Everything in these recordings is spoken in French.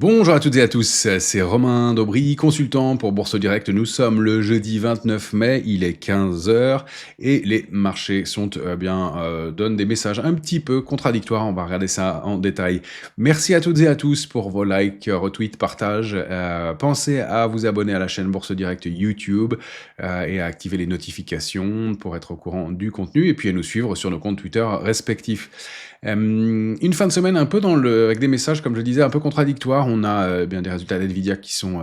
Bonjour à toutes et à tous, c'est Romain Daubry, consultant pour Bourse Direct. Nous sommes le jeudi 29 mai, il est 15 heures et les marchés donnent des messages un petit peu contradictoires. On va regarder ça en détail. Merci à toutes et à tous pour vos likes, retweets, partages. Pensez à vous abonner à la chaîne Bourse Direct YouTube et à activer les notifications pour être au courant du contenu et puis à nous suivre sur nos comptes Twitter respectifs. Une fin de semaine un peu avec des messages, comme je le disais, un peu contradictoires. On a bien des résultats d'NVIDIA qui sont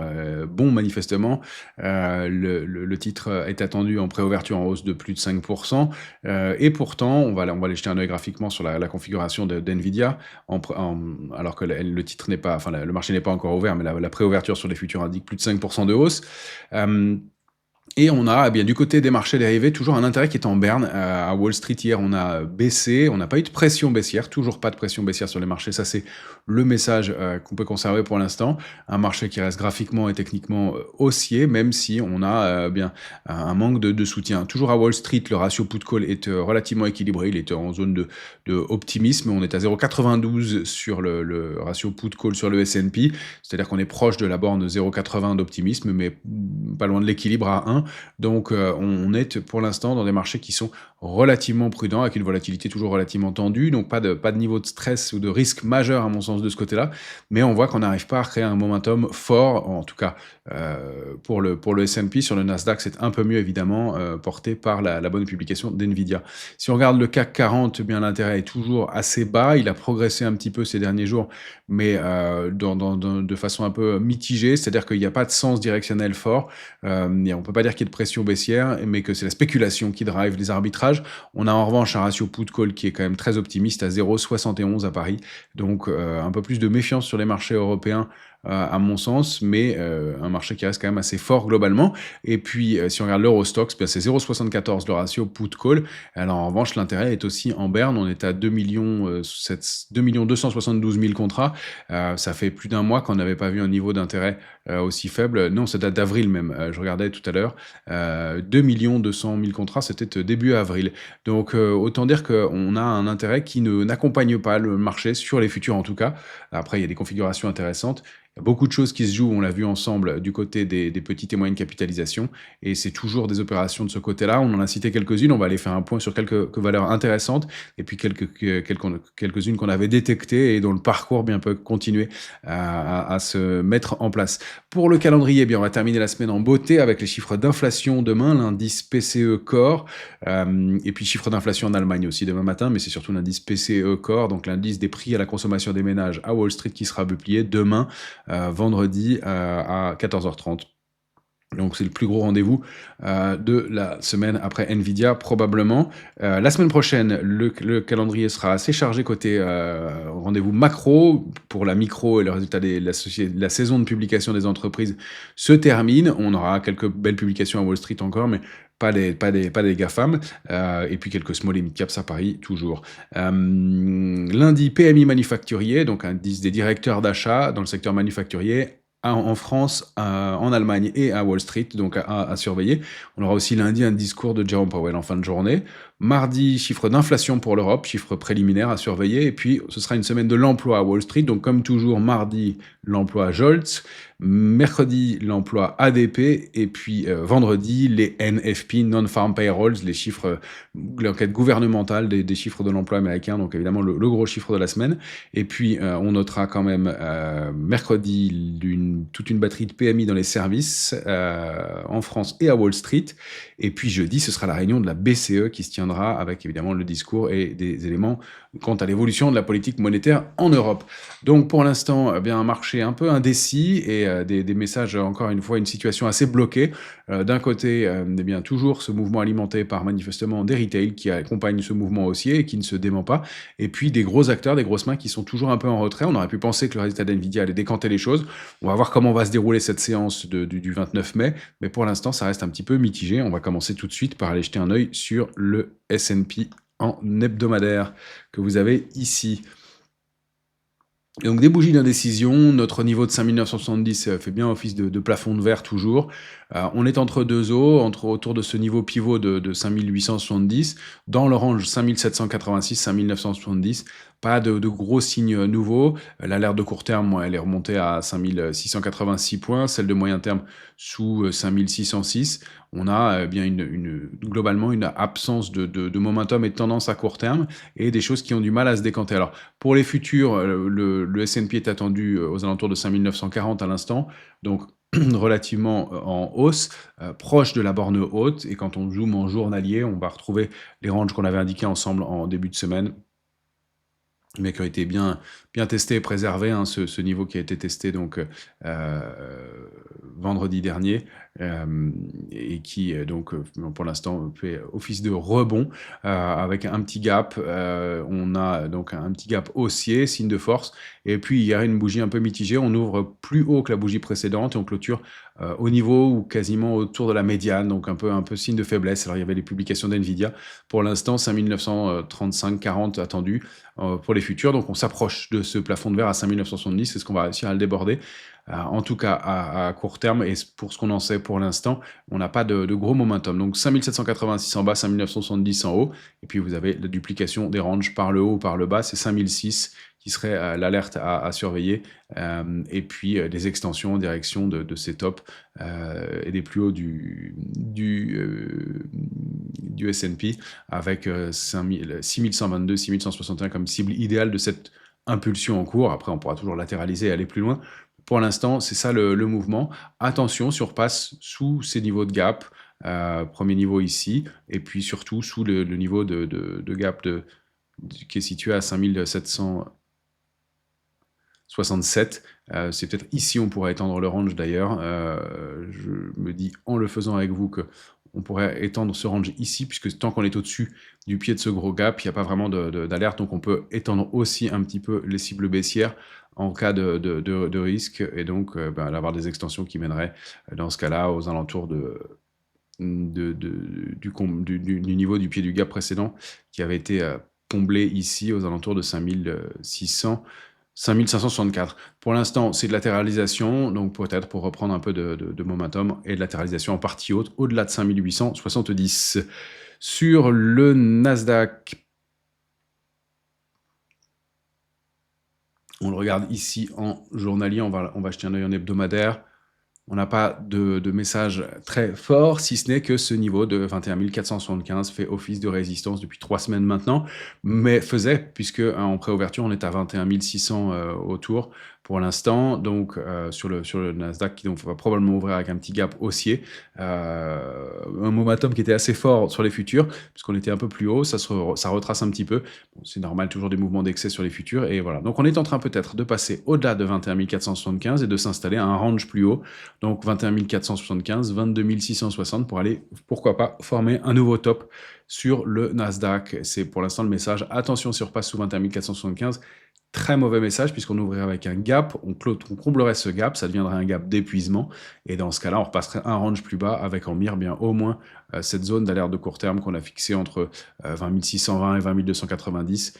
bons manifestement. Le titre est attendu en préouverture en hausse de plus de 5%. Et pourtant, on va aller jeter un œil graphiquement sur la configuration d'NVIDIA, alors que le titre n'est pas, enfin le marché n'est pas encore ouvert, mais la préouverture sur les futurs indique plus de 5% de hausse. Et on a, bien du côté des marchés dérivés, toujours un intérêt qui est en berne. À Wall Street hier, on a baissé, on n'a pas eu de pression baissière, toujours pas de pression baissière sur les marchés. Ça, c'est le message qu'on peut conserver pour l'instant. Un marché qui reste graphiquement et techniquement haussier, même si on a un manque de soutien. Toujours à Wall Street, le ratio put-call est relativement équilibré. Il est en zone de optimisme. On est à 0,92 sur le ratio put-call sur le S&P. C'est-à-dire qu'on est proche de la borne 0,80 d'optimisme, mais pas loin de l'équilibre à 1. Donc on est pour l'instant dans des marchés qui sont relativement prudents, avec une volatilité toujours relativement tendue, donc pas de niveau de stress ou de risque majeur à mon sens de ce côté-là, mais on voit qu'on n'arrive pas à créer un momentum fort, en tout cas pour le S&P. Sur le Nasdaq, c'est un peu mieux évidemment, porté par la bonne publication d'NVIDIA. Si on regarde le CAC 40, eh bien l'intérêt est toujours assez bas, il a progressé un petit peu ces derniers jours, mais de façon un peu mitigée, c'est-à-dire qu'il n'y a pas de sens directionnel fort. On ne peut pas dire qu'il y ait de pression baissière, mais que c'est la spéculation qui drive les arbitrages. On a en revanche un ratio put-call qui est quand même très optimiste à 0,71 à Paris, donc un peu plus de méfiance sur les marchés européens à mon sens, mais un marché qui reste quand même assez fort globalement. Et puis, si on regarde l'Eurostoxx, c'est 0,74 le ratio put-call. Alors en revanche, l'intérêt est aussi en berne. On est à 2 272 000 contrats. Ça fait plus d'un mois qu'on n'avait pas vu un niveau d'intérêt aussi faible. Non, ça date d'avril même. Je regardais tout à l'heure. 2 200 000 contrats, c'était début avril. Donc autant dire qu'on a un intérêt qui n'accompagne pas le marché sur les futurs en tout cas. Après, il y a des configurations intéressantes. Il y a beaucoup de choses qui se jouent, on l'a vu ensemble, du côté des petites et moyennes capitalisations, et c'est toujours des opérations de ce côté-là. On en a cité quelques-unes, on va aller faire un point sur quelques valeurs intéressantes, et puis quelques-unes qu'on avait détectées et dont le parcours bien peut continuer à se mettre en place. Pour le calendrier, bien, on va terminer la semaine en beauté avec les chiffres d'inflation demain, l'indice PCE Core, et puis chiffres d'inflation en Allemagne aussi demain matin, mais c'est surtout l'indice PCE Core, donc l'indice des prix à la consommation des ménages à Wall Street qui sera publié demain, vendredi à 14h30. Donc c'est le plus gros rendez-vous de la semaine après NVIDIA probablement. La semaine prochaine, le calendrier sera assez chargé côté rendez-vous macro. Pour la micro et le résultat de la saison de publication des entreprises se termine. On aura quelques belles publications à Wall Street encore, mais pas des GAFAM, et puis quelques small et mid caps à Paris, toujours. Lundi, PMI manufacturier, donc indice des directeurs d'achat dans le secteur manufacturier, en France, en Allemagne et à Wall Street, donc à surveiller. On aura aussi lundi un discours de Jerome Powell en fin de journée. Mardi, chiffre d'inflation pour l'Europe, chiffre préliminaire à surveiller. Et puis, ce sera une semaine de l'emploi à Wall Street. Donc, comme toujours, mardi, l'emploi Jolts. Mercredi, l'emploi ADP. Et puis, vendredi, les NFP, Non-Farm Payrolls, les chiffres, l'enquête gouvernementale des chiffres de l'emploi américain. Donc, évidemment, le gros chiffre de la semaine. Et puis, on notera quand même mercredi toute une batterie de PMI dans les services en France et à Wall Street. Et puis jeudi, ce sera la réunion de la BCE qui se tiendra avec évidemment le discours et des éléments quant à l'évolution de la politique monétaire en Europe. Donc pour l'instant, bien un marché un peu indécis et des messages, encore une fois, une situation assez bloquée. D'un côté, eh bien toujours ce mouvement alimenté par manifestement des retail qui accompagnent ce mouvement haussier et qui ne se dément pas. Et puis des gros acteurs, des grosses mains qui sont toujours un peu en retrait. On aurait pu penser que le résultat d'NVIDIA allait décanter les choses. On va voir comment va se dérouler cette séance du 29 mai, mais pour l'instant, ça reste un petit peu mitigé. On va commencer tout de suite par aller jeter un œil sur le S&P en hebdomadaire que vous avez ici. Et donc des bougies d'indécision, notre niveau de 5 970 fait bien office de plafond de verre toujours. On est entre 2 eaux, autour de ce niveau pivot de 5 870, dans le range 5 786, 5 970. Pas de gros signes nouveaux. L'alerte de court terme, moi, elle est remontée à 5 686 points, celle de moyen terme sous 5 606. On a bien globalement une absence de momentum et de tendance à court terme, et des choses qui ont du mal à se décanter. Alors, pour les futurs, le S&P est attendu aux alentours de 5 940 à l'instant, donc relativement en hausse, proche de la borne haute. Et quand on zoome en journalier, on va retrouver les ranges qu'on avait indiqués ensemble en début de semaine, mais qui ont été bien testés et préservés, hein, ce niveau qui a été testé donc vendredi dernier, et qui donc pour l'instant fait office de rebond avec un petit gap. On a donc un petit gap haussier, signe de force, et puis il y a une bougie un peu mitigée. On ouvre plus haut que la bougie précédente et on clôture au niveau ou quasiment autour de la médiane, donc un peu signe de faiblesse. Alors il y avait les publications d'NVIDIA, pour l'instant 5 935,40 attendu pour les futurs, donc on s'approche de ce plafond de verre à 5 970. Est-ce qu'on va réussir à le déborder? En tout cas à court terme, et pour ce qu'on en sait pour l'instant, on n'a pas de gros momentum. Donc 5 786 en bas, 5 970 en haut, et puis vous avez la duplication des ranges par le haut ou par le bas, c'est 5 006 qui serait l'alerte à surveiller, et puis des extensions en direction de ces tops et des plus hauts du S&P, avec 6122, 6161 comme cible idéale de cette impulsion en cours. Après, on pourra toujours latéraliser et aller plus loin. Pour l'instant, c'est ça le mouvement. Attention, si on repasse sous ces niveaux de gap, premier niveau ici, et puis surtout sous le niveau de gap qui est situé à 5767. C'est peut-être ici on pourrait étendre le range d'ailleurs. Je me dis en le faisant avec vous que on pourrait étendre ce range ici, puisque tant qu'on est au-dessus du pied de ce gros gap, il n'y a pas vraiment d'alerte, donc on peut étendre aussi un petit peu les cibles baissières en cas de risque, et donc d'avoir des extensions qui mèneraient dans ce cas-là aux alentours du niveau du pied du gap précédent, qui avait été comblé ici aux alentours de 5600, 5564. Pour l'instant, c'est de latéralisation, donc peut-être pour reprendre un peu de momentum, et de latéralisation en partie haute, au-delà de 5870. Sur le Nasdaq, on le regarde ici en journalier, on va jeter un œil en hebdomadaire. On n'a pas de message très fort, si ce n'est que ce niveau de 21 475 fait office de résistance depuis 3 semaines maintenant, mais faisait, puisque en préouverture, on est à 21 600 autour pour l'instant, donc sur le Nasdaq, qui donc va probablement ouvrir avec un petit gap haussier, un momentum qui était assez fort sur les futurs, puisqu'on était un peu plus haut, ça retrace un petit peu. Bon, c'est normal, toujours des mouvements d'excès sur les futurs, et voilà. Donc on est en train peut-être de passer au-delà de 21 475 et de s'installer à un range plus haut, donc 21 475, 22 660, pour aller, pourquoi pas, former un nouveau top sur le Nasdaq. C'est pour l'instant le message. Attention, si on repasse sous 21 475, très mauvais message, puisqu'on ouvrirait avec un gap, on comblerait ce gap, ça deviendrait un gap d'épuisement, et dans ce cas-là, on repasserait un range plus bas, avec en mire bien au moins cette zone d'alerte de court terme qu'on a fixée entre 20 620 et 20 290,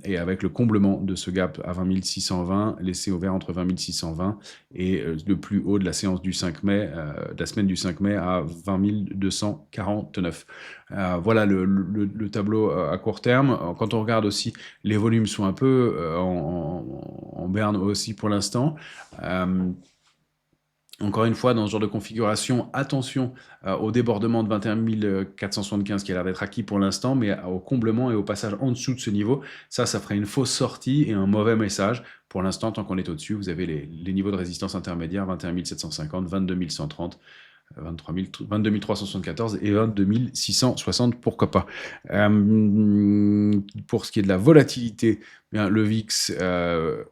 et avec le comblement de ce gap à 20 620, laissé ouvert entre 20 620 et le plus haut de la séance du 5 mai, de la semaine du 5 mai à 20 249. Voilà le tableau à court terme. Quand on regarde aussi, les volumes sont un peu en berne aussi pour l'instant. Encore une fois, dans ce genre de configuration, attention au débordement de 21 475 qui a l'air d'être acquis pour l'instant, mais au comblement et au passage en dessous de ce niveau, ça ferait une fausse sortie et un mauvais message. Pour l'instant, tant qu'on est au-dessus, vous avez les niveaux de résistance intermédiaires, 21 750, 22 130, 22 374 et 22 660, pourquoi pas. Pour ce qui est de la volatilité, bien, le VIX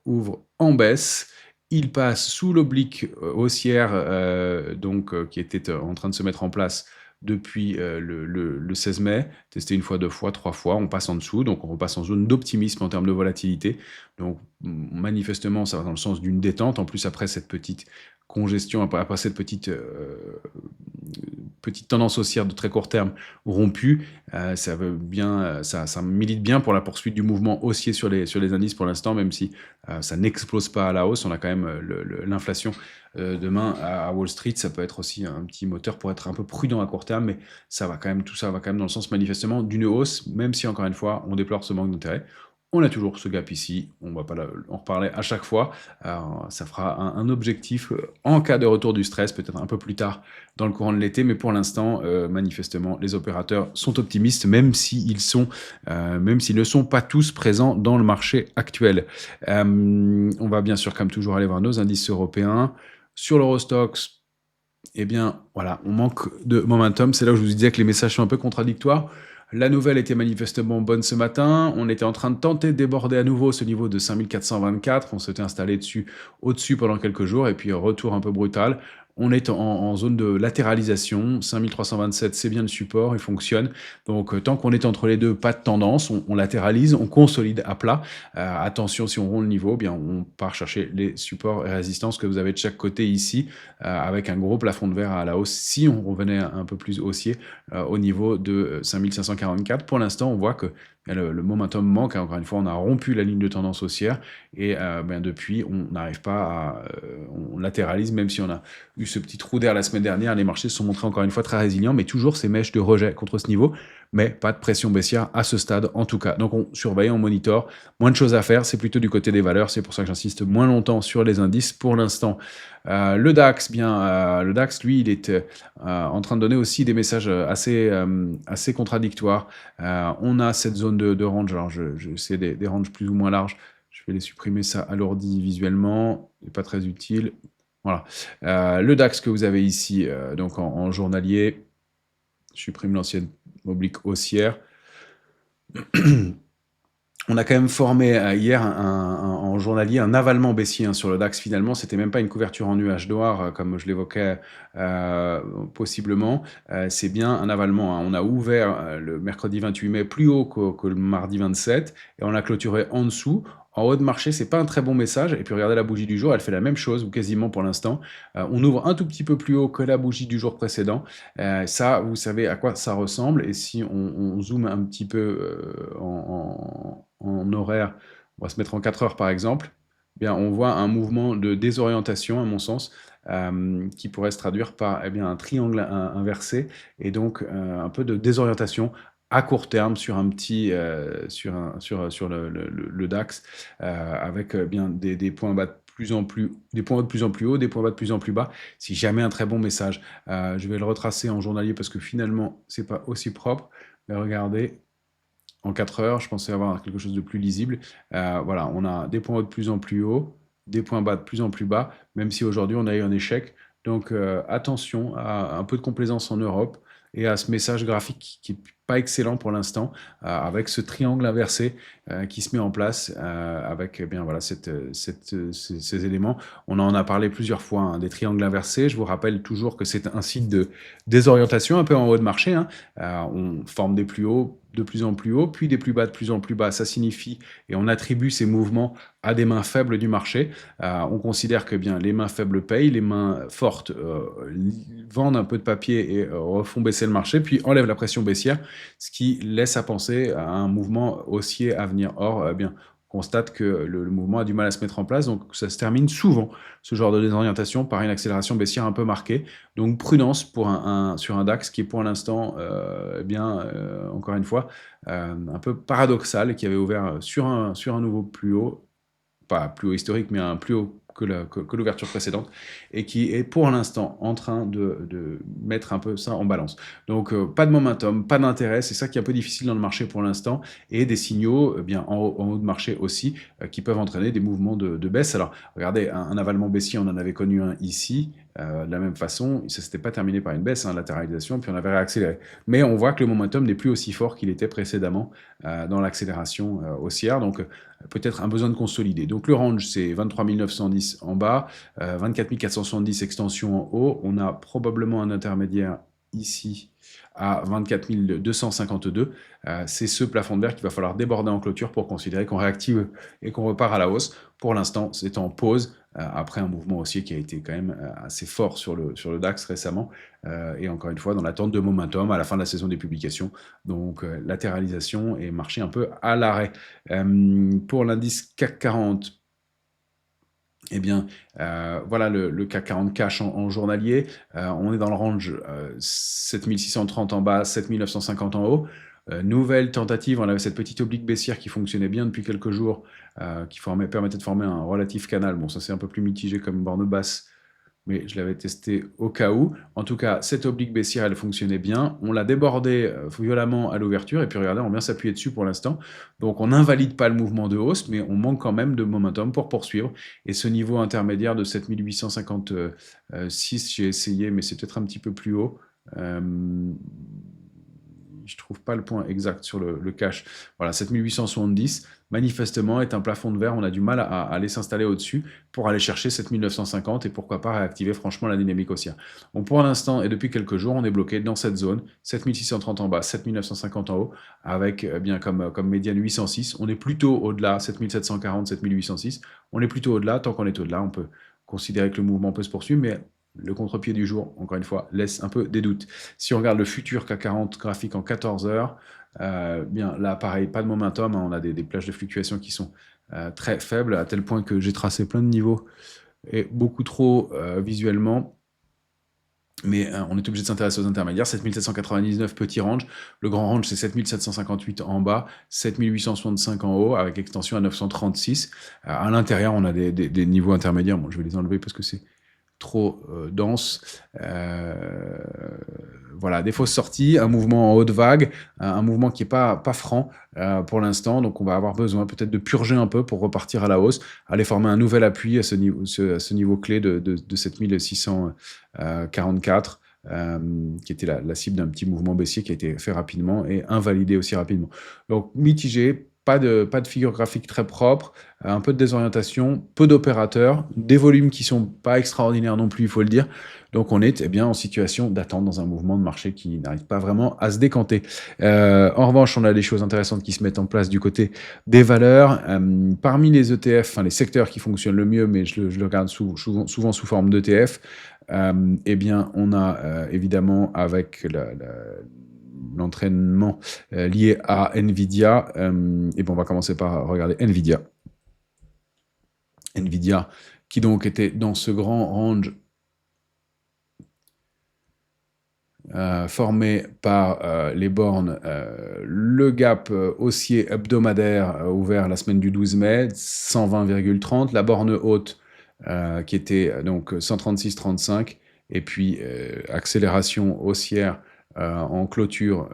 ouvre en baisse. Il passe sous l'oblique haussière, qui était en train de se mettre en place depuis le 16 mai, testé une fois, deux fois, trois fois, on passe en dessous, donc on repasse en zone d'optimisme en termes de volatilité. Donc manifestement, ça va dans le sens d'une détente, en plus après cette petite congestion, après cette petite tendance haussière de très court terme rompue, ça milite bien pour la poursuite du mouvement haussier sur les indices pour l'instant, même si ça n'explose pas à la hausse. On a quand même l'inflation demain à Wall Street. Ça peut être aussi un petit moteur pour être un peu prudent à court terme, mais tout ça va quand même dans le sens manifestement d'une hausse, même si encore une fois, on déplore ce manque d'intérêt. On a toujours ce gap ici, on va pas en reparler à chaque fois. Ça fera un objectif en cas de retour du stress, peut-être un peu plus tard dans le courant de l'été, mais pour l'instant, manifestement, les opérateurs sont optimistes, même s'ils ne sont pas tous présents dans le marché actuel. On va bien sûr, comme toujours, aller voir nos indices européens. Sur l'Eurostoxx, eh bien, voilà, on manque de momentum. C'est là où je vous disais que les messages sont un peu contradictoires. La nouvelle était manifestement bonne ce matin. On était en train de tenter de déborder à nouveau ce niveau de 5424. On s'était installé au-dessus pendant quelques jours, et puis retour un peu brutal. On est en zone de latéralisation. 5327, c'est bien le support, il fonctionne. Donc, tant qu'on est entre les deux, pas de tendance. On latéralise, on consolide à plat. Attention, si on rompt le niveau, eh bien, on part chercher les supports et résistances que vous avez de chaque côté ici, avec un gros plafond de verre à la hausse. Si on revenait un peu plus haussier, au niveau de 5544. Pour l'instant, on voit que le momentum manque. Encore une fois, on a rompu la ligne de tendance haussière et depuis, on n'arrive pas on latéralise, même si on a eu ce petit trou d'air la semaine dernière. Les marchés se sont montrés encore une fois très résilients, mais toujours ces mèches de rejet contre ce niveau. Mais pas de pression baissière à ce stade en tout cas. Donc on surveille, on monitor. Moins de choses à faire, c'est plutôt du côté des valeurs. C'est pour ça que j'insiste moins longtemps sur les indices pour l'instant. Le DAX, lui, il est en train de donner aussi des messages assez contradictoires. On a cette zone de range, alors c'est des ranges plus ou moins larges. Je vais les supprimer, ça alourdit visuellement, c'est pas très utile. Voilà. Le DAX que vous avez ici, donc en journalier, je supprime l'ancienne oblique haussière. On a quand même formé hier en journalier un avalement baissier sur le DAX. Finalement, c'était même pas une couverture en nuage noir comme je l'évoquais possiblement. C'est bien un avalement. On a ouvert le mercredi 28 mai plus haut que le mardi 27 et on a clôturé en dessous. En haut de marché, c'est pas un très bon message. Et puis regardez la bougie du jour, elle fait la même chose, ou quasiment pour l'instant. On ouvre un tout petit peu plus haut que la bougie du jour précédent. Ça, vous savez à quoi ça ressemble. Et si on zoome un petit peu en horaire, on va se mettre en 4 heures par exemple, eh bien, on voit un mouvement de désorientation, à mon sens, qui pourrait se traduire par un triangle inversé, et donc un peu de désorientation à court terme sur le DAX, avec bien des points bas des points hauts de plus en plus haut, des points bas de plus en plus bas. Si jamais un très bon message, je vais le retracer en journalier parce que finalement c'est pas aussi propre. Mais regardez, en 4 heures, je pensais avoir quelque chose de plus lisible. Voilà, on a des points hauts de plus en plus haut, des points bas de plus en plus bas, même si aujourd'hui on a eu un échec. Donc attention à un peu de complaisance en Europe et à ce message graphique qui n'est pas excellent pour l'instant, avec ce triangle inversé qui se met en place, avec voilà, ces éléments. On en a parlé plusieurs fois, des triangles inversés. Je vous rappelle toujours que c'est un signe de désorientation, un peu en haut de marché. On forme des plus hauts de plus en plus haut, puis des plus bas de plus en plus bas. Ça signifie, et on attribue ces mouvements à des mains faibles du marché. On considère que bien les mains faibles payent, les mains fortes vendent un peu de papier et refont baisser le marché, puis enlèvent la pression baissière, ce qui laisse à penser à un mouvement haussier à venir. Or, on constate que le mouvement a du mal à se mettre en place, donc ça se termine souvent, ce genre de désorientation, par une accélération baissière un peu marquée. Donc prudence sur un DAX qui est pour l'instant, encore une fois, un peu paradoxal, et qui avait ouvert sur un nouveau plus haut, pas plus haut historique, mais un plus haut que l'ouverture précédente, et qui est pour l'instant en train de mettre un peu ça en balance. Donc pas de momentum, pas d'intérêt, c'est ça qui est un peu difficile dans le marché pour l'instant, et des signaux bien en haut de marché aussi, qui peuvent entraîner des mouvements de baisse. Alors regardez, un avalement baissier, on en avait connu un ici, de la même façon, ça s'était pas terminé par une baisse, latéralisation, puis on avait réaccéléré. Mais on voit que le momentum n'est plus aussi fort qu'il était précédemment dans l'accélération haussière, donc peut-être un besoin de consolider. Donc le range, c'est 23 910 en bas, 24 470 extension en haut. On a probablement un intermédiaire ici à 24 252, c'est ce plafond de verre qu'il va falloir déborder en clôture pour considérer qu'on réactive et qu'on repart à la hausse. Pour l'instant, c'est en pause, après un mouvement haussier qui a été quand même assez fort sur le DAX récemment, et encore une fois dans l'attente de momentum à la fin de la saison des publications. Donc latéralisation et marché un peu à l'arrêt. Pour l'indice CAC 40, eh bien, voilà le CAC 40 cash en journalier. On est dans le range 7630 en bas, 7950 en haut. Nouvelle tentative, on avait cette petite oblique baissière qui fonctionnait bien depuis quelques jours, qui permettait de former un relatif canal. Bon, ça c'est un peu plus mitigé comme borne basse, mais je l'avais testé au cas où. En tout cas, cette oblique baissière, elle fonctionnait bien. On l'a débordé violemment à l'ouverture, et puis regardez, on vient s'appuyer dessus pour l'instant. Donc on n'invalide pas le mouvement de hausse, mais on manque quand même de momentum pour poursuivre. Et ce niveau intermédiaire de 7856, j'ai essayé, mais c'est peut-être un petit peu plus haut. Je trouve pas le point exact sur le cash. Voilà, 7870, manifestement, est un plafond de verre. On a du mal à aller s'installer au-dessus pour aller chercher 7950 et pourquoi pas réactiver franchement la dynamique haussière. Donc pour l'instant, et depuis quelques jours, on est bloqué dans cette zone, 7630 en bas, 7950 en haut, avec bien comme médiane 806. On est plutôt au-delà, 7740, 7806. On est plutôt au-delà. Tant qu'on est au-delà, on peut considérer que le mouvement peut se poursuivre, mais le contre-pied du jour, encore une fois, laisse un peu des doutes. Si on regarde le futur CAC 40 graphique en 14 heures, bien là, pareil, pas de momentum, hein, on a des plages de fluctuation qui sont très faibles, à tel point que j'ai tracé plein de niveaux, et beaucoup trop visuellement. Mais on est obligé de s'intéresser aux intermédiaires. 7799, petit range. Le grand range, c'est 7758 en bas, 7865 en haut, avec extension à 936. À l'intérieur, on a des niveaux intermédiaires. Bon, je vais les enlever parce que c'est trop dense. Voilà, des fausses sorties, un mouvement en haute vague, un mouvement qui n'est pas franc pour l'instant. Donc, on va avoir besoin peut-être de purger un peu pour repartir à la hausse, aller former un nouvel appui à ce niveau clé de 7644. Qui était la cible d'un petit mouvement baissier qui a été fait rapidement et invalidé aussi rapidement. Donc, mitigé, pas de figure graphique très propre, un peu de désorientation, peu d'opérateurs, des volumes qui sont pas extraordinaires non plus, il faut le dire. Donc on est bien en situation d'attente dans un mouvement de marché qui n'arrive pas vraiment à se décanter. En revanche, on a des choses intéressantes qui se mettent en place du côté des valeurs. Parmi les ETF, enfin les secteurs qui fonctionnent le mieux, mais je le regarde souvent sous forme d'ETF, eh bien on a évidemment avec l'entraînement lié à Nvidia. Et bon, on va commencer par regarder Nvidia. Nvidia, qui donc était dans ce grand range formé par les bornes, le gap haussier hebdomadaire ouvert la semaine du 12 mai, 120,30, la borne haute qui était donc 136,35, et puis accélération haussière en clôture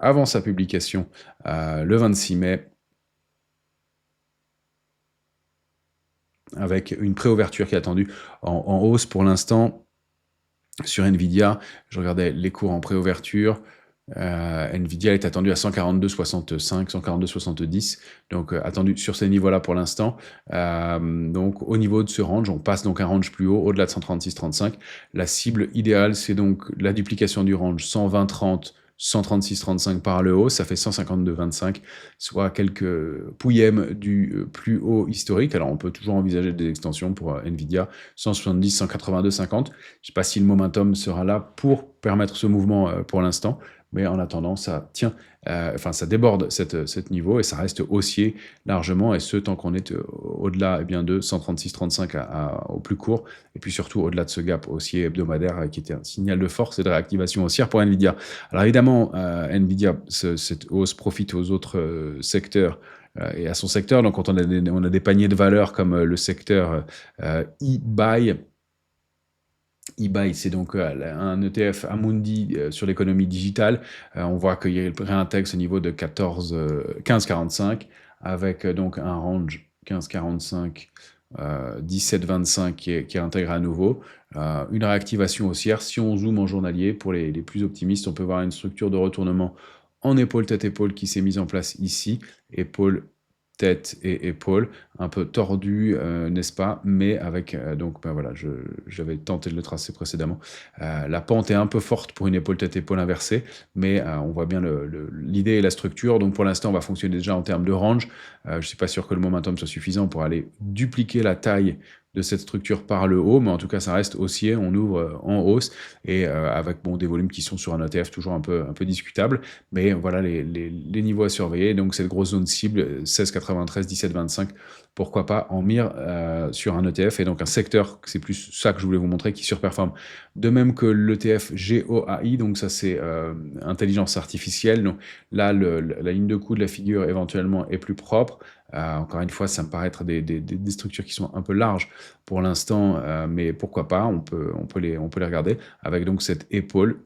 avant sa publication le 26 mai, avec une préouverture qui est attendue en hausse pour l'instant sur Nvidia. Je regardais les cours en préouverture. Nvidia est attendu à 142,65, 142,70, donc attendu sur ces niveaux-là pour l'instant. Donc au niveau de ce range, on passe donc un range plus haut, au-delà de 136,35. La cible idéale, c'est donc la duplication du range 120,30, 136,35 par le haut, ça fait 152,25, soit quelques pouillèmes du plus haut historique. Alors on peut toujours envisager des extensions pour Nvidia, 170, 182,50. Je ne sais pas si le momentum sera là pour permettre ce mouvement pour l'instant, mais en attendant, ça tient, ça déborde cet niveau et ça reste haussier largement, et ce, tant qu'on est au-delà de 136,35 au plus court, et puis surtout au-delà de ce gap haussier hebdomadaire qui était un signal de force et de réactivation haussière pour Nvidia. Alors évidemment, Nvidia, cette hausse profite aux autres secteurs et à son secteur. Donc quand on a des paniers de valeurs comme le secteur eBuy, eBuy, c'est donc un ETF Amundi sur l'économie digitale. On voit qu'il réintègre ce niveau de 15,45 avec donc un range 15,45, 17,25 qui est intégré à nouveau. Une réactivation haussière. Si on zoome en journalier, pour les plus optimistes, on peut voir une structure de retournement en épaule-tête-épaule qui s'est mise en place ici. Épaule tête et épaules, un peu tordu, n'est-ce pas? Mais avec, donc bah, voilà, j'avais tenté de le tracer précédemment. La pente est un peu forte pour une épaule tête épaule inversée, mais on voit bien l'idée et la structure. Donc pour l'instant, on va fonctionner déjà en termes de range. Je ne suis pas sûr que le momentum soit suffisant pour aller dupliquer la taille de cette structure par le haut, mais en tout cas, ça reste haussier. On ouvre en hausse et avec bon, des volumes qui sont sur un ETF toujours un peu discutables. Mais voilà les niveaux à surveiller. Donc cette grosse zone cible, 16,93, 17,25, pourquoi pas en mire sur un ETF. Et donc un secteur, c'est plus ça que je voulais vous montrer, qui surperforme. De même que l'ETF GOAI, donc ça c'est intelligence artificielle. Donc là, la ligne de coup de la figure éventuellement est plus propre. Encore une fois, ça me paraît être des structures qui sont un peu larges pour l'instant, mais pourquoi pas, on peut les regarder avec donc cette épaule,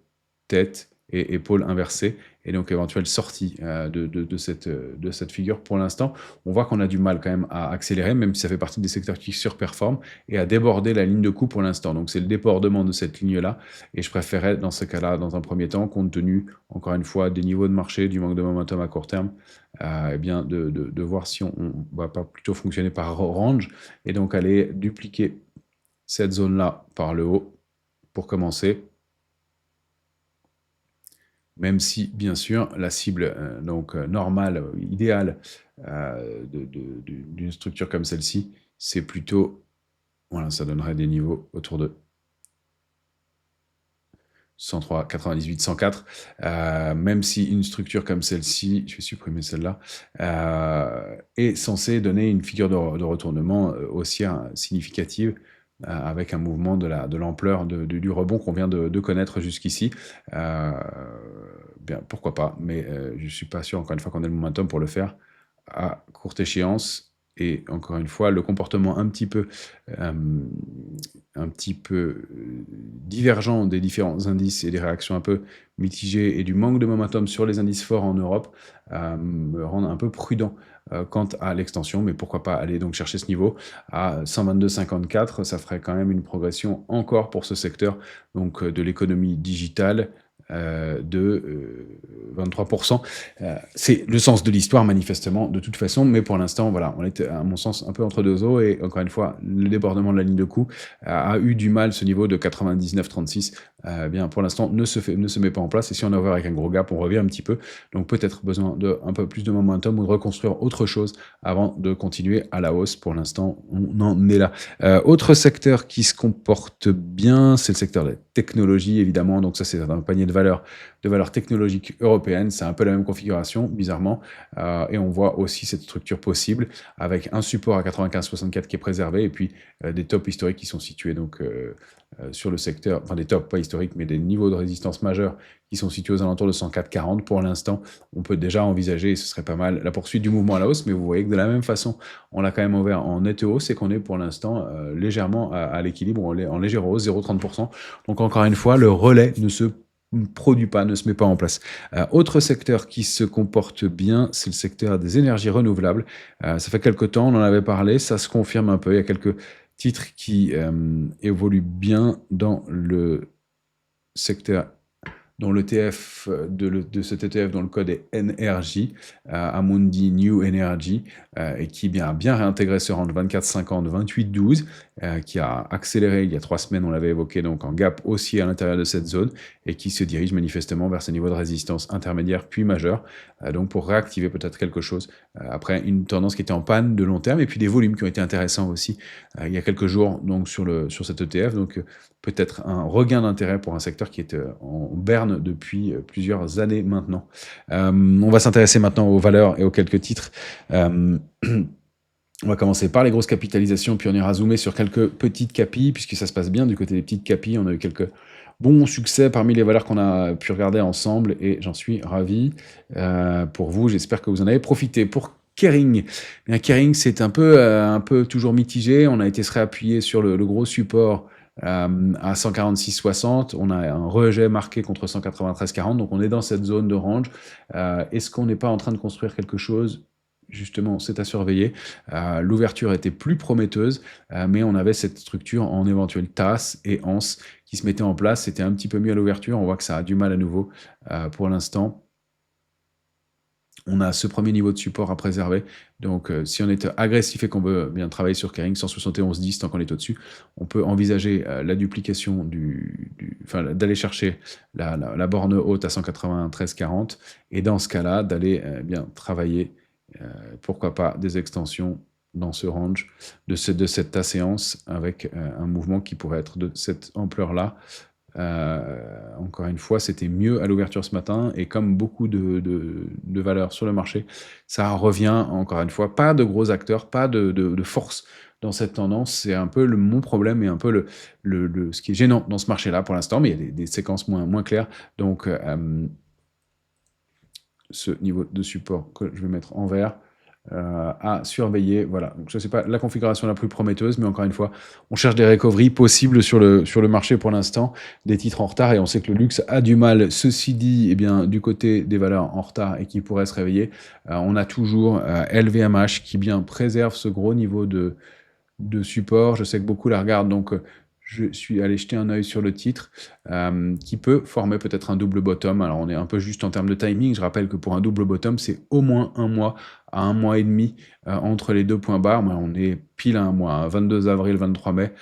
tête et épaule inversée, et donc éventuelle sortie de cette figure. Pour l'instant, on voit qu'on a du mal quand même à accélérer, même si ça fait partie des secteurs qui surperforment, et à déborder la ligne de coup pour l'instant. Donc c'est le débordement de cette ligne-là, et je préférais dans ce cas-là, dans un premier temps, compte tenu, encore une fois, des niveaux de marché, du manque de momentum à court terme, eh bien de voir si on va pas plutôt fonctionner par range, et donc aller dupliquer cette zone-là par le haut pour commencer, même si, bien sûr, la cible donc normale, idéale d'une structure comme celle-ci, c'est plutôt, voilà, ça donnerait des niveaux autour de 103, 98, 104, même si une structure comme celle-ci, je vais supprimer celle-là, est censée donner une figure de retournement haussière significative, avec un mouvement de l'ampleur du rebond qu'on vient de connaître jusqu'ici. Euh, Bien, pourquoi pas, mais je ne suis pas sûr, encore une fois, qu'on ait le momentum pour le faire à courte échéance. Et encore une fois, le comportement euh, un petit peu divergent des différents indices et des réactions un peu mitigées et du manque de momentum sur les indices forts en Europe me rendent un peu prudent quant à l'extension, mais pourquoi pas aller donc chercher ce niveau à 122,54, ça ferait quand même une progression encore pour ce secteur donc de l'économie digitale de 23%. C'est le sens de l'histoire, manifestement, de toute façon, mais pour l'instant, voilà, on est, à mon sens, un peu entre deux eaux, et encore une fois, le débordement de la ligne de coup a eu du mal, ce niveau de 99,36, bien, pour l'instant, ne se met pas en place, et si on est ouvert avec un gros gap, on revient un petit peu, donc peut-être besoin de un peu plus de momentum ou de reconstruire autre chose avant de continuer à la hausse. Pour l'instant, on en est là. Autre secteur qui se comporte bien, c'est le secteur de la technologie, évidemment, donc ça, c'est un panier de valeurs technologiques européennes. C'est un peu la même configuration, bizarrement. Et on voit aussi cette structure possible avec un support à 95,64 qui est préservé, et puis des tops historiques qui sont situés donc sur le secteur, enfin des tops pas historiques, mais des niveaux de résistance majeurs qui sont situés aux alentours de 104,40. Pour l'instant, on peut déjà envisager, et ce serait pas mal, la poursuite du mouvement à la hausse, mais vous voyez que de la même façon, on l'a quand même ouvert en nette hausse, et qu'on est pour l'instant légèrement à l'équilibre, en légère hausse, 0,30%. Donc encore une fois, le relais ne se produit pas, ne se met pas en place. Autre secteur qui se comporte bien, c'est le secteur des énergies renouvelables. Ça fait quelques temps, on en avait parlé, ça se confirme un peu. Il y a quelques titres qui évoluent bien dans le secteur, dont l'ETF de cet ETF dont le code est NRJ, Amundi New Energy, et qui a bien réintégré ce range 24,50, 28,12, qui a accéléré il y a 3 semaines, on l'avait évoqué, donc en gap haussier à l'intérieur de cette zone, et qui se dirige manifestement vers ces niveaux de résistance intermédiaires puis majeurs, donc pour réactiver peut-être quelque chose, après une tendance qui était en panne de long terme, et puis des volumes qui ont été intéressants aussi il y a quelques jours donc sur cet ETF, donc peut-être un regain d'intérêt pour un secteur qui est en berne depuis plusieurs années maintenant. On va s'intéresser maintenant aux valeurs et aux quelques titres. On va commencer par les grosses capitalisations, puis on ira zoomer sur quelques petites capis, puisque ça se passe bien du côté des petites capis. On a eu quelques bons succès parmi les valeurs qu'on a pu regarder ensemble, et j'en suis ravi pour vous. J'espère que vous en avez profité. Pour Kering, bien, Kering, c'est un peu toujours mitigé. On a été se réappuyer sur le gros support à 146,60. On a un rejet marqué contre 193,40. Donc on est dans cette zone de range. Est-ce qu'on n'est pas en train de construire quelque chose? Justement, c'est à surveiller. L'ouverture était plus prometteuse, mais on avait cette structure en éventuelle tasse et anse qui se mettait en place. C'était un petit peu mieux à l'ouverture. On voit que ça a du mal à nouveau pour l'instant. On a ce premier niveau de support à préserver. Donc, si on est agressif et qu'on veut bien travailler sur Kering 171,10 tant qu'on est au-dessus, on peut envisager la duplication enfin, d'aller chercher la borne haute à 193,40 et dans ce cas-là, d'aller bien travailler, pourquoi pas, des extensions dans ce range de cette ta séance avec un mouvement qui pourrait être de cette ampleur-là. Encore une fois, c'était mieux à l'ouverture ce matin et comme beaucoup de valeurs sur le marché, ça revient encore une fois, pas de gros acteurs, pas de force dans cette tendance. C'est un peu mon problème et un peu ce qui est gênant dans ce marché-là pour l'instant, mais il y a des séquences moins claires. Donc, ce niveau de support que je vais mettre en vert, à surveiller. Voilà, donc ça, c'est pas la configuration la plus prometteuse, mais encore une fois, on cherche des recoveries possibles sur le marché pour l'instant, des titres en retard, et on sait que le luxe a du mal. Ceci dit, eh bien, du côté des valeurs en retard et qui pourraient se réveiller, on a toujours LVMH qui bien préserve ce gros niveau de support. Je sais que beaucoup la regardent, donc je suis allé jeter un œil sur le titre, qui peut former peut-être un double bottom. Alors on est un peu juste en termes de timing. Je rappelle que pour un double bottom, c'est au moins un mois à un mois et demi entre les deux points bas. On est pile à un mois, 22 avril, 23 mai.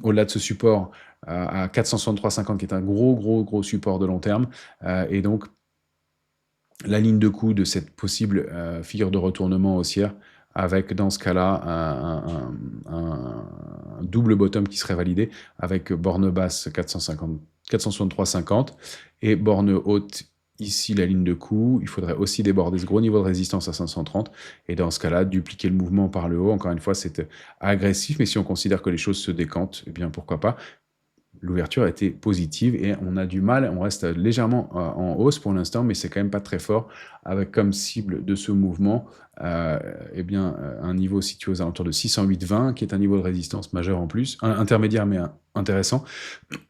Au-delà de ce support à 463,50 qui est un gros support de long terme. Et donc, la ligne de coup de cette possible figure de retournement haussière avec, dans ce cas-là, un double bottom qui serait validé avec borne basse 463,50 et borne haute ici la ligne de coup. Il faudrait aussi déborder ce gros niveau de résistance à 530 et dans ce cas-là, dupliquer le mouvement par le haut. Encore une fois, c'est agressif, mais si on considère que les choses se décantent, eh bien pourquoi pas. L'ouverture a été positive et on a du mal, on reste légèrement en hausse pour l'instant, mais c'est quand même pas très fort, avec comme cible de ce mouvement eh bien, un niveau situé aux alentours de 608,20, qui est un niveau de résistance majeur en plus, intermédiaire mais intéressant,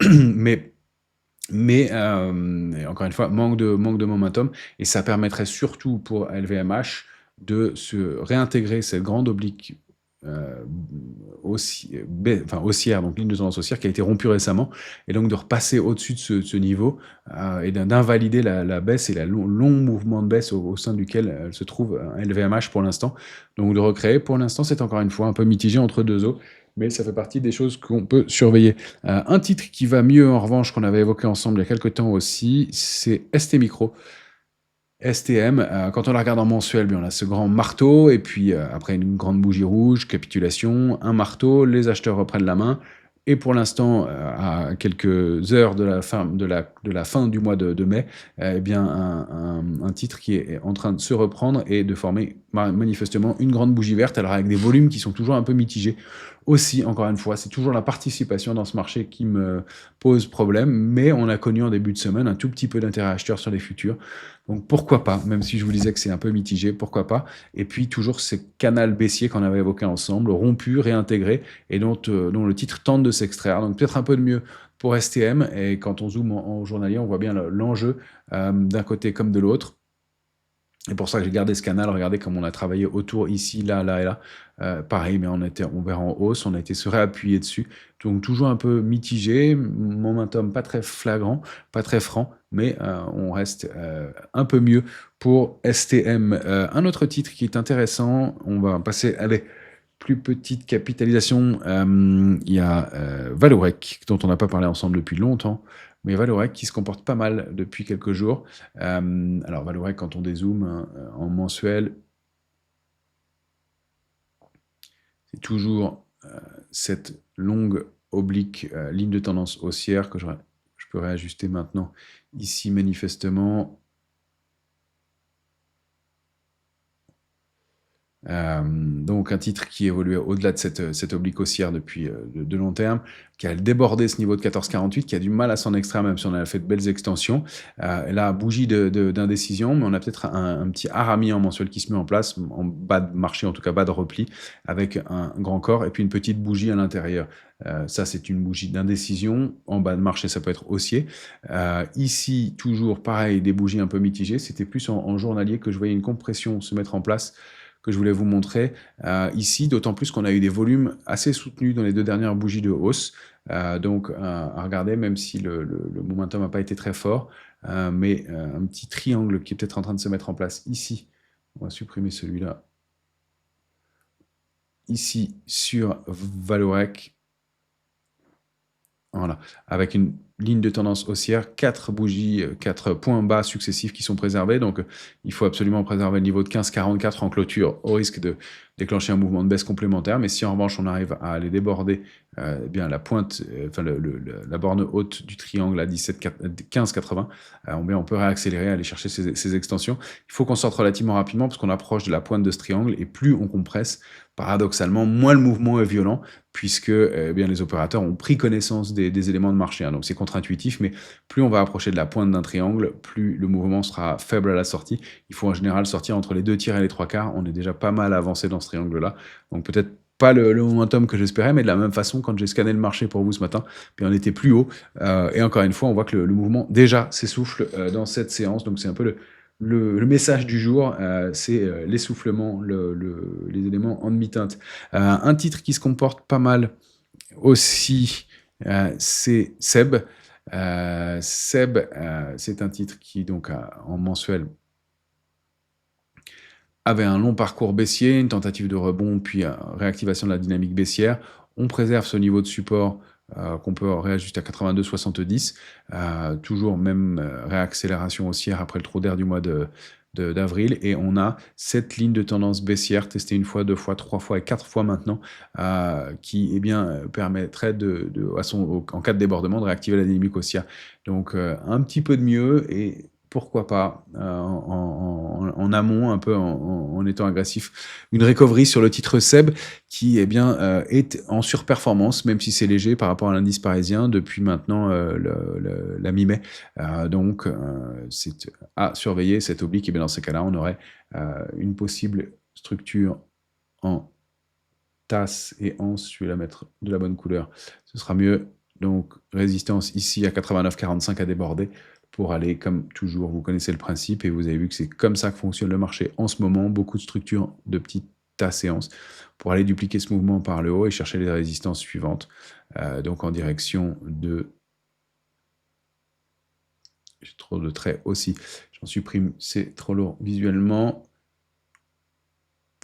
mais encore une fois, manque de momentum, et ça permettrait surtout pour LVMH de se réintégrer cette grande oblique haussière, donc ligne de tendance haussière qui a été rompue récemment, et donc de repasser au-dessus de ce niveau et d'invalider la baisse et le long mouvement de baisse au sein duquel se trouve LVMH pour l'instant. Donc de recréer, pour l'instant, c'est encore une fois un peu mitigé entre deux eaux, mais ça fait partie des choses qu'on peut surveiller. Un titre qui va mieux, en revanche, qu'on avait évoqué ensemble il y a quelques temps aussi, c'est ST Micro. STM, quand on la regarde en mensuel, bien, on a ce grand marteau, et puis après une grande bougie rouge, capitulation, un marteau, les acheteurs reprennent la main, et pour l'instant, à quelques heures de la fin du mois de mai, eh bien, un titre qui est en train de se reprendre et de former manifestement une grande bougie verte, alors avec des volumes qui sont toujours un peu mitigés. Aussi, encore une fois, c'est toujours la participation dans ce marché qui me pose problème, mais on a connu en début de semaine un tout petit peu d'intérêt acheteur sur les futurs. Donc pourquoi pas, même si je vous disais que c'est un peu mitigé, pourquoi pas. Et puis toujours ces canals baissiers qu'on avait évoqués ensemble, rompus, réintégrés, et dont le titre tente de s'extraire. Donc peut-être un peu de mieux pour STM, et quand on zoome en journalier, on voit bien l'enjeu d'un côté comme de l'autre. C'est pour ça que j'ai gardé ce canal. Regardez comme on a travaillé autour, ici, là et là. Pareil, mais on était ouvert en hausse, on a été se réappuyer dessus. Donc toujours un peu mitigé, momentum pas très flagrant, pas très franc, mais on reste un peu mieux pour STM. Un autre titre qui est intéressant, on va passer à les plus petites capitalisations. Il y a Valorec, dont on n'a pas parlé ensemble depuis longtemps, mais Valorec qui se comporte pas mal depuis quelques jours. Alors Valorec, quand on dézoome en mensuel, c'est toujours cette longue oblique ligne de tendance haussière que je peux réajuster maintenant ici manifestement. Donc un titre qui évoluait au-delà de cette oblique haussière depuis de long terme, qui a débordé ce niveau de 14,48, qui a du mal à s'en extraire même si on a fait de belles extensions. Là, bougie d'indécision, mais on a peut-être un petit harami en mensuel qui se met en place, en bas de marché, en tout cas bas de repli, avec un grand corps et puis une petite bougie à l'intérieur. Ça, c'est une bougie d'indécision. En bas de marché, ça peut être haussier. Ici, toujours pareil, des bougies un peu mitigées. C'était plus en journalier que je voyais une compression se mettre en place, que je voulais vous montrer ici, d'autant plus qu'on a eu des volumes assez soutenus dans les deux dernières bougies de hausse. Donc à regarder, même si le momentum n'a pas été très fort, mais un petit triangle qui est peut-être en train de se mettre en place ici. On va supprimer celui-là. Ici, sur Valorec. Voilà, avec une ligne de tendance haussière, 4 bougies, 4 points bas successifs qui sont préservés. Donc, il faut absolument préserver le niveau de 15,44 en clôture au risque de déclencher un mouvement de baisse complémentaire. Mais si en revanche on arrive à aller déborder eh bien la pointe, enfin la borne haute du triangle à 15,80, on peut réaccélérer, aller chercher ces extensions. Il faut qu'on sorte relativement rapidement parce qu'on approche de la pointe de ce triangle et plus on compresse, paradoxalement, moins le mouvement est violent puisque bien, les opérateurs ont pris connaissance des éléments de marché. Hein. Donc c'est contre-intuitif, mais plus on va approcher de la pointe d'un triangle, plus le mouvement sera faible à la sortie. Il faut en général sortir entre les 2 tiers et les 3 quarts. On est déjà pas mal avancé dans ce triangle-là. Donc peut-être pas le momentum que j'espérais, mais de la même façon, quand j'ai scanné le marché pour vous ce matin, puis on était plus haut. Et encore une fois, on voit que le mouvement déjà s'essouffle dans cette séance. Donc c'est un peu le message du jour, c'est l'essoufflement, les éléments en demi-teinte. Un titre qui se comporte pas mal aussi, c'est Seb. Seb, c'est un titre qui, donc, en mensuel, avait un long parcours baissier, une tentative de rebond, puis réactivation de la dynamique baissière. On préserve ce niveau de support qu'on peut réajuster à 82,70. Toujours même réaccélération haussière après le trou d'air du mois d'avril. Et on a cette ligne de tendance baissière, testée une fois, 2 fois, 3 fois et 4 fois maintenant, qui permettrait, en cas de débordement, de réactiver la dynamique haussière. Donc un petit peu de mieux et pourquoi pas, en amont, un peu en étant agressif, une recovery sur le titre SEB qui est en surperformance, même si c'est léger par rapport à l'indice parisien depuis maintenant la mi-mai. Donc, c'est à surveiller cette oblique. Et bien dans ces cas-là, on aurait une possible structure en tasse et anse. Je vais la mettre de la bonne couleur, ce sera mieux. Donc, résistance ici à 89,45 à déborder pour aller, comme toujours, vous connaissez le principe et vous avez vu que c'est comme ça que fonctionne le marché en ce moment. Beaucoup de structures de petites tasses séances pour aller dupliquer ce mouvement par le haut et chercher les résistances suivantes. Donc, en direction de... J'ai trop de traits aussi. J'en supprime, c'est trop lourd visuellement.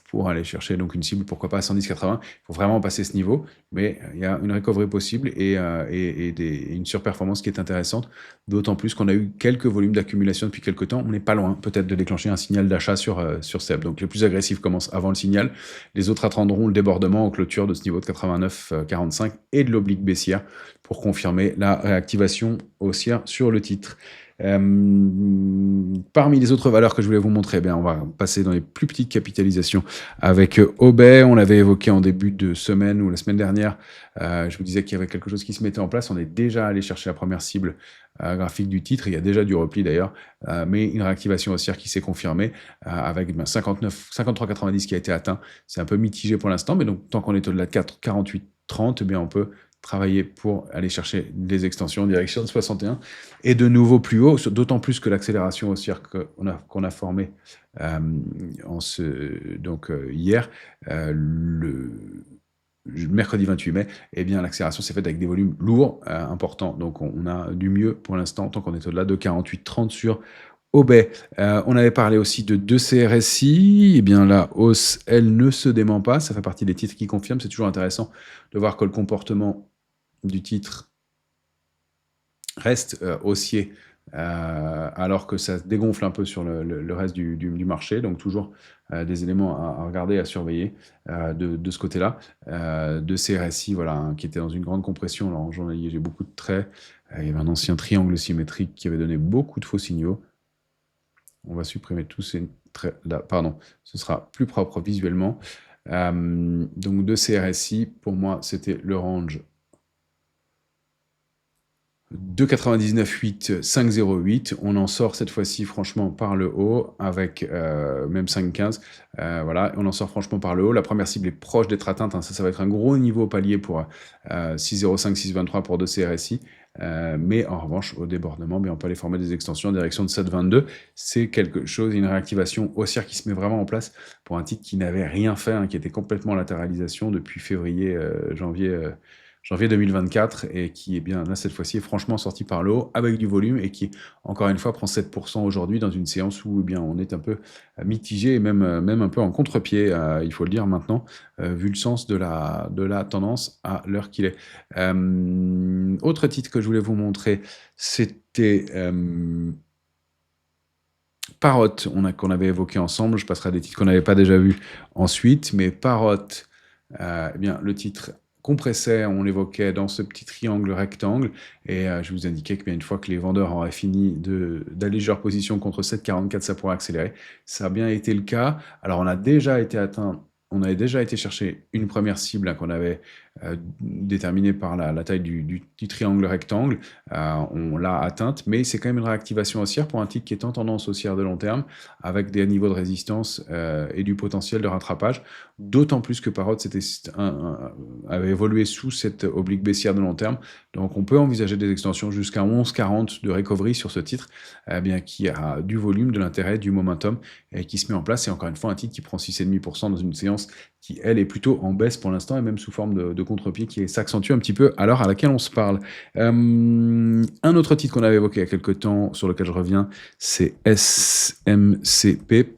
Pour aller chercher donc une cible, pourquoi pas à 110,80. Il faut vraiment passer ce niveau, mais il y a une recovery possible et une surperformance qui est intéressante, d'autant plus qu'on a eu quelques volumes d'accumulation depuis quelques temps. On n'est pas loin peut-être de déclencher un signal d'achat sur SEB. Donc les plus agressifs commencent avant le signal, les autres attendront le débordement en clôture de ce niveau de 89,45 et de l'oblique baissière pour confirmer la réactivation haussière sur le titre. Parmi les autres valeurs que je voulais vous montrer, on va passer dans les plus petites capitalisations avec Obey. On l'avait évoqué en début de semaine ou la semaine dernière. Je vous disais qu'il y avait quelque chose qui se mettait en place. On est déjà allé chercher la première cible graphique du titre. Il y a déjà du repli d'ailleurs, mais une réactivation haussière qui s'est confirmée avec 53,90 qui a été atteint. C'est un peu mitigé pour l'instant, mais donc tant qu'on est au-delà de 48,30, on peut travailler pour aller chercher des extensions en direction de 61 et de nouveau plus haut, d'autant plus que l'accélération haussière qu'on a formée hier, le mercredi 28 mai, l'accélération s'est faite avec des volumes lourds, importants. Donc on a du mieux pour l'instant, tant qu'on est au-delà de 48,30 sur Obey. On avait parlé aussi de 2 CRSI. La hausse, elle ne se dément pas. Ça fait partie des titres qui confirment. C'est toujours intéressant de voir que le comportement du titre reste haussier, alors que ça se dégonfle un peu sur le reste du marché. Donc toujours des éléments à regarder, à surveiller de ce côté-là. De CRSI, voilà, qui était dans une grande compression. Alors, en journalier, j'ai beaucoup de traits. Il y avait un ancien triangle symétrique qui avait donné beaucoup de faux signaux. On va supprimer tous ces traits là. Pardon, ce sera plus propre visuellement. Donc de CRSI, pour moi, c'était le range 2,99,8, 5,08. On en sort cette fois-ci franchement par le haut avec même 5,15. Voilà, on en sort franchement par le haut. La première cible est proche d'être atteinte. Hein. Ça va être un gros niveau palier pour 6,05, 6,23 pour 2 CRSI. Mais en revanche, au débordement, on peut aller former des extensions en direction de 7,22. C'est quelque chose, une réactivation haussière qui se met vraiment en place pour un titre qui n'avait rien fait, hein, qui était complètement en latéralisation depuis janvier janvier 2024 et qui est bien là cette fois-ci est franchement sorti par le haut avec du volume et qui encore une fois prend 7% aujourd'hui dans une séance où eh bien on est un peu mitigé et même un peu en contre-pied, il faut le dire maintenant, vu le sens de la tendance à l'heure qu'il est. Autre titre que je voulais vous montrer, c'était Parrot, qu'on avait évoqué ensemble. Je passerai à des titres qu'on n'avait pas déjà vus ensuite, mais Parrot, eh bien, le titre compressait, on l'évoquait dans ce petit triangle rectangle, et je vous indiquais que bien une fois que les vendeurs auraient fini d'alléger leur position contre 7,44, ça pourrait accélérer. Ça a bien été le cas. Alors on avait déjà été chercher une première cible, hein, qu'on avait déterminée par la taille du triangle rectangle. On l'a atteinte, mais c'est quand même une réactivation haussière pour un titre qui est en tendance haussière de long terme, avec des niveaux de résistance et du potentiel de rattrapage. D'autant plus que Parrot avait évolué sous cette oblique baissière de long terme. Donc on peut envisager des extensions jusqu'à 11,40 de recovery sur ce titre, bien, qui a du volume, de l'intérêt, du momentum, et qui se met en place. Et encore une fois, un titre qui prend 6,5% dans une séance qui, elle, est plutôt en baisse pour l'instant, et même sous forme de contre-pied qui s'accentue un petit peu à l'heure à laquelle on se parle. Un autre titre qu'on avait évoqué il y a quelques temps, sur lequel je reviens, c'est SMCP.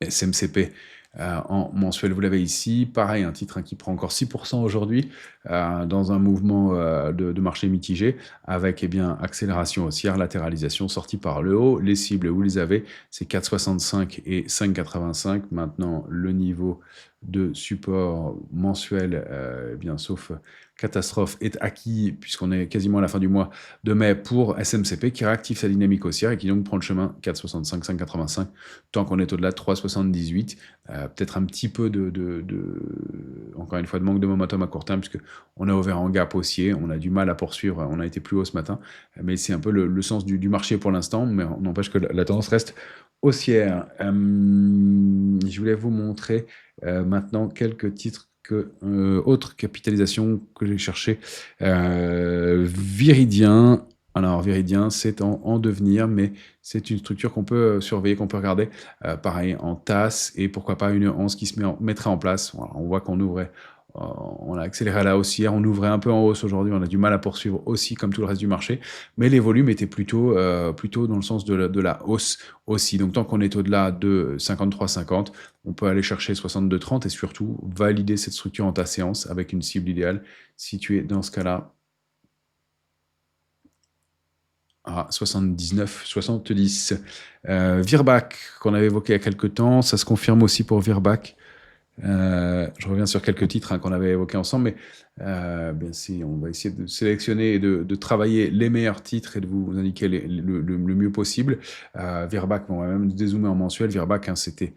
SMCP en mensuel, vous l'avez ici. Pareil, un titre, hein, qui prend encore 6% aujourd'hui, dans un mouvement de marché mitigé, avec eh bien, accélération haussière, latéralisation sortie par le haut. Les cibles, vous les avez, c'est 4,65 et 5,85. Maintenant, le niveau de support mensuel, eh bien, sauf catastrophe, est acquis, puisqu'on est quasiment à la fin du mois de mai, pour SMCP, qui réactive sa dynamique haussière et qui donc prend le chemin 4,65, 5,85, tant qu'on est au-delà de 3,78. Peut-être un petit peu encore une fois, de manque de momentum à court terme, puisque on a ouvert en gap haussier, on a du mal à poursuivre, on a été plus haut ce matin, mais c'est un peu le sens du marché pour l'instant, mais on n'empêche que la tendance reste haussière. Je voulais vous montrer maintenant quelques titres autre capitalisation que j'ai cherché. Viridien. Alors, Viridien, c'est en devenir, mais c'est une structure qu'on peut surveiller, qu'on peut regarder. Pareil, en tasse, et pourquoi pas une anse qui mettrait en place. Voilà, on voit qu'on ouvrait, on a accéléré à la haussière, on ouvrait un peu en hausse aujourd'hui, on a du mal à poursuivre aussi, comme tout le reste du marché, mais les volumes étaient plutôt dans le sens de la hausse aussi. Donc, tant qu'on est au-delà de 53,50, on peut aller chercher 62,30 et surtout valider cette structure en ta séance avec une cible idéale située dans ce cas-là à 79, 70. Virbac, qu'on avait évoqué il y a quelques temps, ça se confirme aussi pour Virbac. Je reviens sur quelques titres, hein, qu'on avait évoqués ensemble, mais bien, si on va essayer de sélectionner et de travailler les meilleurs titres et de vous indiquer le mieux possible. Virbac, on va même dézoomer en mensuel. Virbac, hein, c'était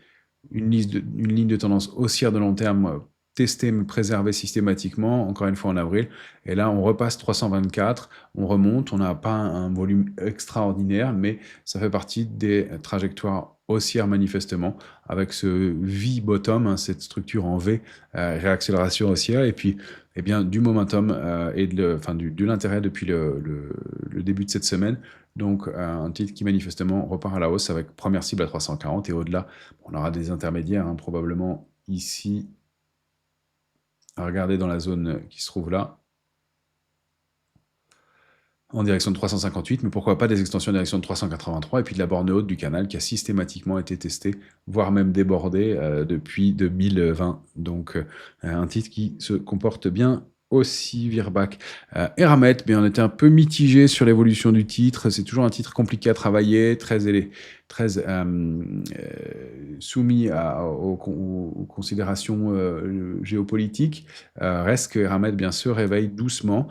une ligne de tendance haussière de long terme, testée mais préservée systématiquement, encore une fois en avril. Et là, on repasse 324, on remonte, on n'a pas un volume extraordinaire, mais ça fait partie des trajectoires haussières manifestement, avec ce V-bottom, hein, cette structure en V, réaccélération haussière, et puis eh bien, du momentum et de l'intérêt depuis le début de cette semaine. Donc, un titre qui manifestement repart à la hausse avec première cible à 340 et au-delà, on aura des intermédiaires, hein, probablement ici, à regarder dans la zone qui se trouve là, en direction de 358, mais pourquoi pas des extensions en direction de 383, et puis de la borne haute du canal qui a systématiquement été testée, voire même débordée depuis 2020. Donc, un titre qui se comporte bien aussi. Virbac. Eramet, on était un peu mitigé sur l'évolution du titre. C'est toujours un titre compliqué à travailler, très soumis aux considérations géopolitiques. Reste que Eramet, bien, se réveille doucement.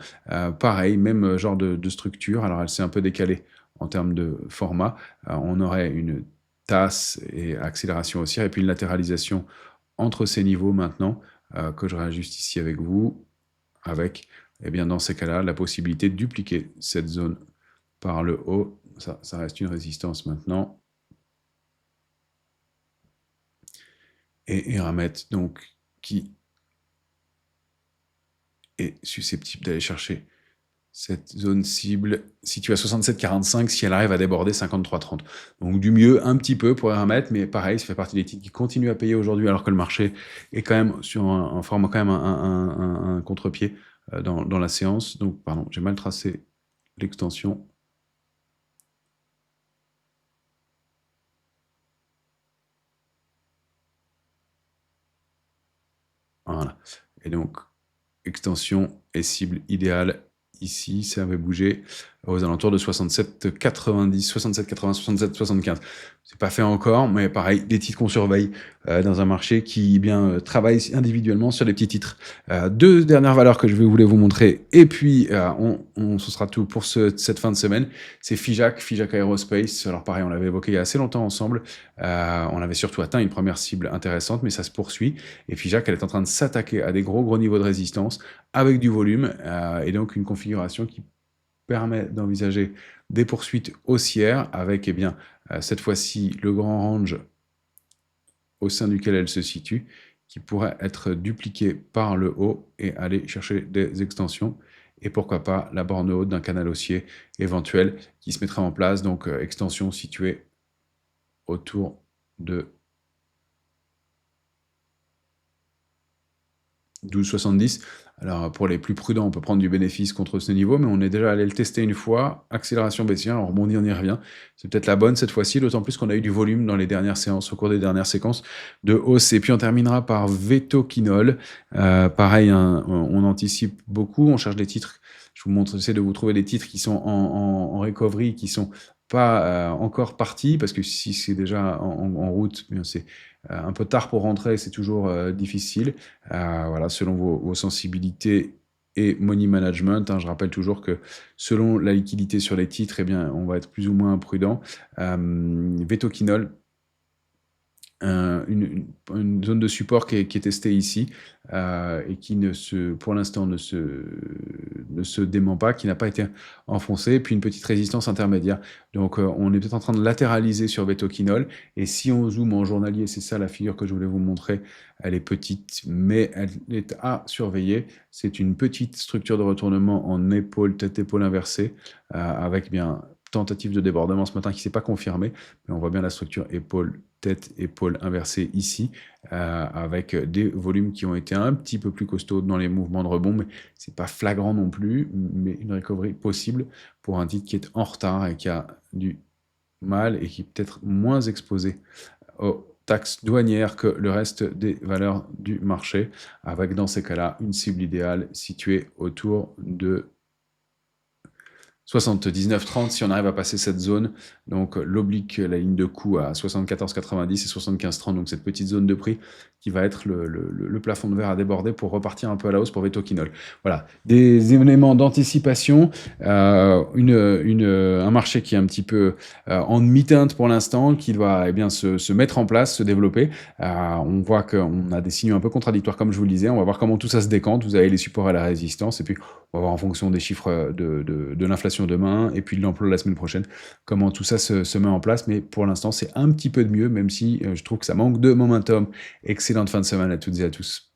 Pareil, même genre de structure. Alors, elle s'est un peu décalée en termes de format. On aurait une tasse et accélération haussière, et puis une latéralisation entre ces niveaux maintenant, que je réajuste ici avec vous, avec, eh bien, dans ces cas-là, la possibilité de dupliquer cette zone par le haut. Ça reste une résistance maintenant. Et Eramet, donc, qui est susceptible d'aller chercher Cette zone cible située à 67,45 si elle arrive à déborder 53,30. Donc du mieux un petit peu pour remettre, mais pareil, ça fait partie des titres qui continuent à payer aujourd'hui alors que le marché est quand même sur un format quand même un contre-pied dans la séance. Donc pardon, j'ai mal tracé l'extension. Voilà. Et donc extension et cible idéale ici, ça avait bougé aux alentours de 67,90, 67,80, 67,75. C'est pas fait encore, mais pareil, des titres qu'on surveille dans un marché qui eh bien travaille individuellement sur des petits titres. Deux dernières valeurs que je vais voulais vous montrer, et puis ce sera tout pour cette fin de semaine. C'est Figeac, Figeac Aerospace. Alors pareil, on l'avait évoqué il y a assez longtemps ensemble. On avait surtout atteint une première cible intéressante, mais ça se poursuit. Et Figeac, elle est en train de s'attaquer à des gros niveaux de résistance avec du volume et donc une configuration qui permet d'envisager des poursuites haussières avec eh bien, cette fois-ci le grand range au sein duquel elle se situe qui pourrait être dupliqué par le haut et aller chercher des extensions et pourquoi pas la borne haute d'un canal haussier éventuel qui se mettrait en place, donc extension située autour de 12,70. Alors pour les plus prudents, on peut prendre du bénéfice contre ce niveau, mais on est déjà allé le tester une fois. Accélération baissière, on rebondit, on y revient. C'est peut-être la bonne cette fois-ci, d'autant plus qu'on a eu du volume dans les dernières séances, au cours des dernières séquences de hausse. Et puis on terminera par Vetoquinol. Pareil, hein, on anticipe beaucoup, on cherche des titres. Je vous montre, j'essaie de vous trouver des titres qui sont en recovery, qui sont pas encore partis, parce que si c'est déjà en route, bien c'est un peu tard pour rentrer, c'est toujours difficile. Voilà, selon vos sensibilités et money management. Hein, je rappelle toujours que selon la liquidité sur les titres, eh bien, on va être plus ou moins prudent. Vetoquinol, une zone de support qui est testée ici et qui pour l'instant ne se dément pas, qui n'a pas été enfoncée, puis une petite résistance intermédiaire. Donc on est peut-être en train de latéraliser sur Vetoquinol, et si on zoome en journalier, c'est ça la figure que je voulais vous montrer, elle est petite, mais elle est à surveiller. C'est une petite structure de retournement en épaule, tête-épaule inversée, avec bien tentative de débordement ce matin qui ne s'est pas confirmée, mais on voit bien la structure épaule, tête, épaule inversée ici, avec des volumes qui ont été un petit peu plus costauds dans les mouvements de rebond, mais c'est pas flagrant non plus, mais une recovery possible pour un titre qui est en retard et qui a du mal et qui est peut-être moins exposé aux taxes douanières que le reste des valeurs du marché, avec dans ces cas-là une cible idéale située autour de 79,30 si on arrive à passer cette zone, donc l'oblique, la ligne de coût à 74,90 et 75,30, donc cette petite zone de prix qui va être le plafond de verre à déborder pour repartir un peu à la hausse pour Vetoquinol. Voilà, des éléments d'anticipation, un marché qui est un petit peu en demi-teinte pour l'instant, qui doit eh bien, se mettre en place, se développer. On voit qu'on a des signaux un peu contradictoires comme je vous le disais, on va voir comment tout ça se décante, vous avez les supports et la résistance, et puis on va voir en fonction des chiffres de l'inflation demain et puis de l'emploi la semaine prochaine, comment tout ça se met en place. Mais pour l'instant, c'est un petit peu de mieux, même si je trouve que ça manque de momentum. Excellente fin de semaine à toutes et à tous.